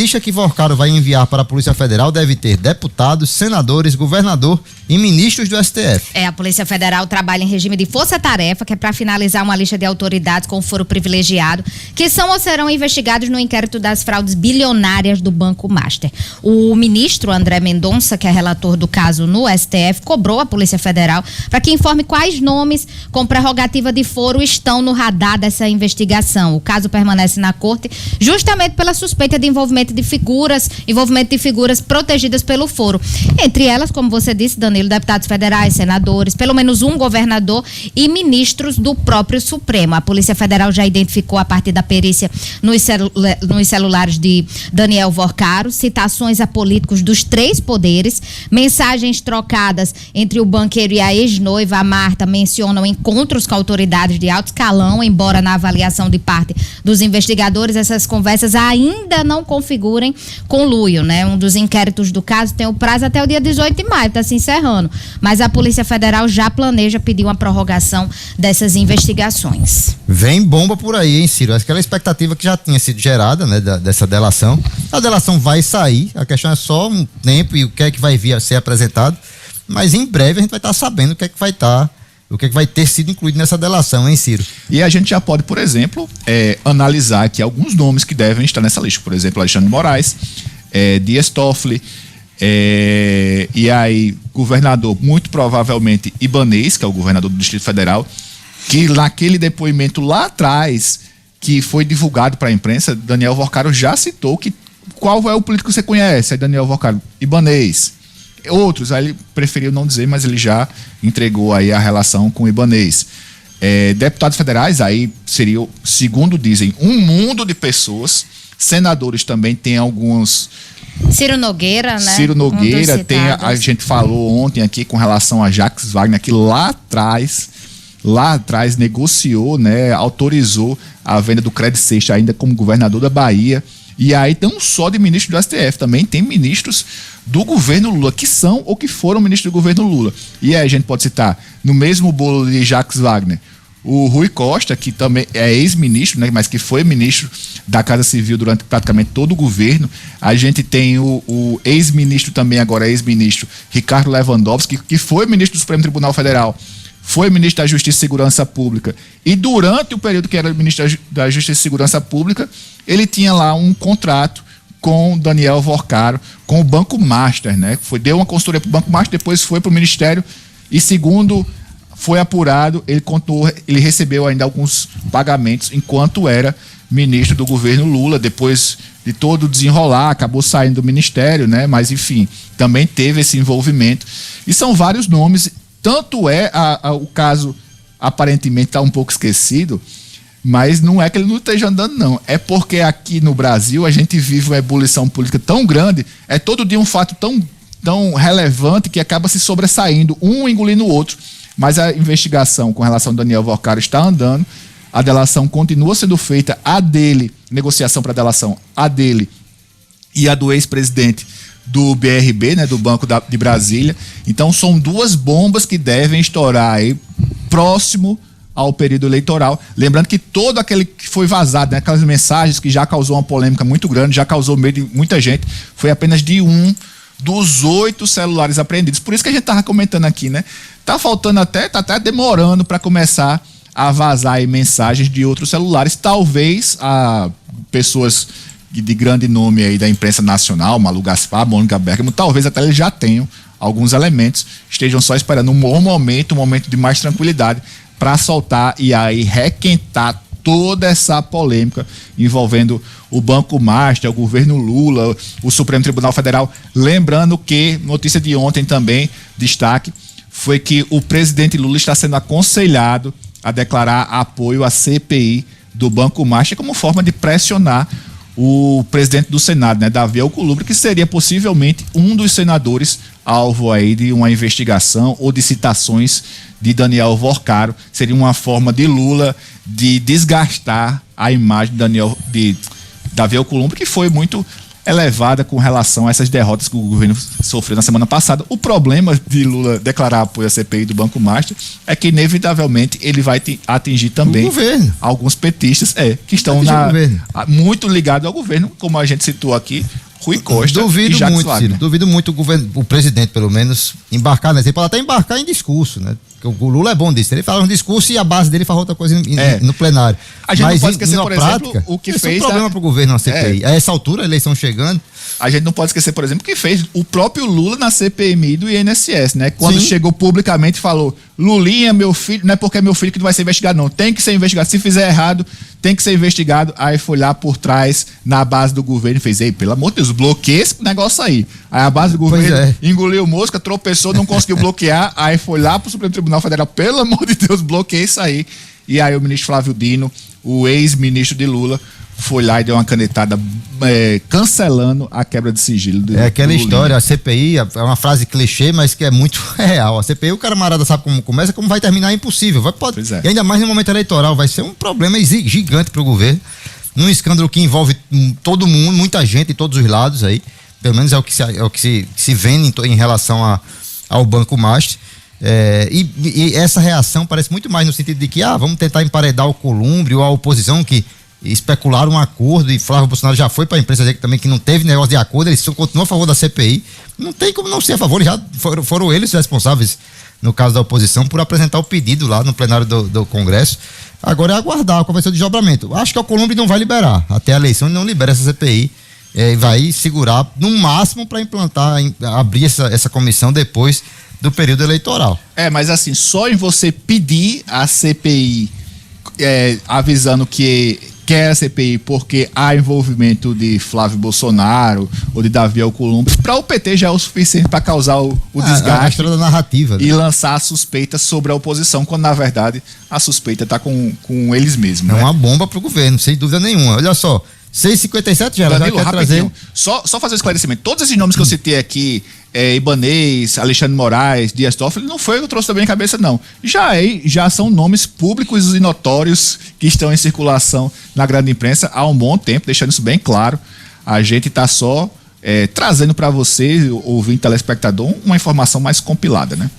lista que Vorcaro vai enviar para a Polícia Federal deve ter deputados, senadores, governador e ministros do STF. A Polícia Federal trabalha em regime de força-tarefa, que é para finalizar uma lista de autoridades com foro privilegiado, que são ou serão investigados no inquérito das fraudes bilionárias do Banco Master. O ministro André Mendonça, que é relator do caso no STF, cobrou a Polícia Federal para que informe quais nomes com prerrogativa de foro estão no radar dessa investigação. O caso permanece na corte justamente pela suspeita de envolvimento de figuras protegidas pelo foro. Entre elas, como você disse, Danilo, deputados federais, senadores, pelo menos um governador e ministros do próprio Supremo. A Polícia Federal já identificou, a partir da perícia nos celulares de Daniel Vorcaro, citações a políticos dos 3 poderes, mensagens trocadas entre o banqueiro e a ex-noiva, a Marta, mencionam encontros com autoridades de alto escalão, embora na avaliação de parte dos investigadores essas conversas ainda não configurem conluio, né? Um dos inquéritos do caso tem o prazo até o dia 18 de maio, está se encerrando, mas a Polícia Federal já planeja pedir uma prorrogação dessas investigações. Vem bomba por aí, hein, Ciro? Aquela expectativa que já tinha sido gerada, né, dessa delação. A delação vai sair, a questão é só um tempo e o que é que vai vir a ser apresentado, mas em breve a gente vai estar sabendo o que é que vai ter sido incluído nessa delação, hein, Ciro? E a gente já pode, por exemplo, analisar aqui alguns nomes que devem estar nessa lista. Por exemplo, Alexandre de Moraes, Dias Toffoli, e aí governador, muito provavelmente Ibanez, que é o governador do Distrito Federal, que naquele depoimento lá atrás, que foi divulgado para a imprensa, Daniel Vorcaro já citou que qual é o político que você conhece? Aí Daniel Vorcaro, Ibanez. Outros, aí ele preferiu não dizer, mas ele já entregou aí a relação com o Ibanez. Deputados federais, aí seria, segundo dizem, um mundo de pessoas. Senadores também tem alguns. Ciro Nogueira, né? Ciro Nogueira, a gente falou ontem aqui com relação a Jacques Wagner, que lá atrás negociou, né, autorizou a venda do Credit Seixas ainda como governador da Bahia. E aí não só de ministro do STF, também tem ministros do governo Lula, que são ou que foram ministros do governo Lula. E aí a gente pode citar, no mesmo bolo de Jacques Wagner, o Rui Costa, que também é ex-ministro, né, mas que foi ministro da Casa Civil durante praticamente todo o governo. A gente tem o ex-ministro também, agora ex-ministro, Ricardo Lewandowski, que foi ministro do Supremo Tribunal Federal, foi ministro da Justiça e Segurança Pública, e durante o período que era ministro da Justiça e Segurança Pública, ele tinha lá um contrato com Daniel Vorcaro, com o Banco Master, né? Deu uma consultoria para o Banco Master, depois foi para o Ministério, e segundo foi apurado, ele recebeu ainda alguns pagamentos enquanto era ministro do governo Lula. Depois de todo o desenrolar, acabou saindo do ministério, né? Mas enfim, também teve esse envolvimento. E são vários nomes. Tanto o caso aparentemente está um pouco esquecido, mas não é que ele não esteja andando, não. É porque aqui no Brasil a gente vive uma ebulição política tão grande, é todo dia um fato tão relevante que acaba se sobressaindo, um engolindo o outro. Mas a investigação com relação ao Daniel Vorcaro está andando, a delação continua sendo feita, a dele, negociação para delação, a dele e a do ex-presidente do BRB, né, do Banco de Brasília. Então são duas bombas que devem estourar aí próximo ao período eleitoral. Lembrando que todo aquele que foi vazado, né, aquelas mensagens que já causou uma polêmica muito grande, já causou medo de muita gente, foi apenas de um dos 8 celulares apreendidos. Por isso que a gente estava comentando aqui, né? Tá até demorando para começar a vazar aí mensagens de outros celulares. Talvez a pessoas de grande nome aí da imprensa nacional, Malu Gaspar, Mônica Bergamo, talvez até eles já tenham alguns elementos, estejam só esperando um momento de mais tranquilidade para soltar e aí requentar toda essa polêmica envolvendo o Banco Master, o governo Lula, o Supremo Tribunal Federal. Lembrando que, notícia de ontem também, destaque, foi que o presidente Lula está sendo aconselhado a declarar apoio à CPI do Banco Master como forma de pressionar o presidente do Senado, né, Davi Alcolumbre, que seria possivelmente um dos senadores alvo aí de uma investigação ou de citações de Daniel Vorcaro. Seria uma forma de Lula de desgastar a imagem de Davi Alcolumbre, que foi muito elevada com relação a essas derrotas que o governo sofreu na semana passada. O problema de Lula declarar apoio à CPI do Banco Master é que, inevitavelmente, ele vai atingir também alguns petistas que estão muito ligados ao governo, como a gente citou aqui, Rui Costa e Jacques muito, Wagner. Ciro, duvido muito o presidente, pelo menos, embarcar nesse. Ele pode até embarcar em discurso, né? Porque o Lula é bom disso. Ele fala um discurso e a base dele faz outra coisa no plenário. A gente não pode esquecer, por exemplo, o que fez... é um problema para o governo na CPI. A essa altura, a eleição chegando... A gente não pode esquecer, por exemplo, o que fez o próprio Lula na CPMI do INSS, né? Quando chegou publicamente e falou: Lulinha, meu filho, não é porque é meu filho que não vai ser investigado, não. Tem que ser investigado. Se fizer errado, tem que ser investigado. Aí foi lá por trás, na base do governo, e fez: ei, pelo amor de Deus, bloqueia esse negócio aí. Aí a base do governo engoliu mosca, tropeçou, não conseguiu bloquear. Aí foi lá pro Supremo Tribunal Federal: pelo amor de Deus, bloqueia isso aí. E aí o ministro Flávio Dino, o ex-ministro de Lula, foi lá e deu uma canetada cancelando a quebra de sigilo. É aquela história, a CPI, é uma frase clichê, mas que é muito real. A CPI, o camarada sabe como começa, como vai terminar é impossível. E ainda mais no momento eleitoral, vai ser um problema gigante para o governo. Num escândalo que envolve todo mundo, muita gente de todos os lados aí. Pelo menos é o que se vende em relação ao Banco Master. E essa reação parece muito mais no sentido de que vamos tentar emparedar o Columbre ou a oposição que especularam um acordo, e Flávio Bolsonaro já foi para a imprensa dizer que também que não teve negócio de acordo, eles continuam a favor da CPI. Não tem como não ser a favor, já foram eles os responsáveis, no caso da oposição, por apresentar o pedido lá no plenário do Congresso. Agora é aguardar qual vai ser o desdobramento. Acho que o Columbre não vai liberar, até a eleição ele não libera essa CPI, vai segurar no máximo para implantar, abrir essa comissão depois do período eleitoral. Mas assim, só em você pedir a CPI avisando que quer a CPI porque há envolvimento de Flávio Bolsonaro ou de Davi Alcolumbre, para o PT já é o suficiente para causar o desgaste da narrativa, né? E lançar a suspeita sobre a oposição, quando na verdade a suspeita está com eles mesmos. É uma bomba para o governo, sem dúvida nenhuma. Olha só, 6h57 já quer trazer. Só fazer um esclarecimento. Todos esses nomes que eu citei aqui, Ibanez, Alexandre Moraes, Dias Toffoli, não foi eu que trouxe também na cabeça, não. Já são nomes públicos e notórios que estão em circulação na grande imprensa há um bom tempo, deixando isso bem claro. A gente está só trazendo para você, ouvinte telespectador, uma informação mais compilada, né?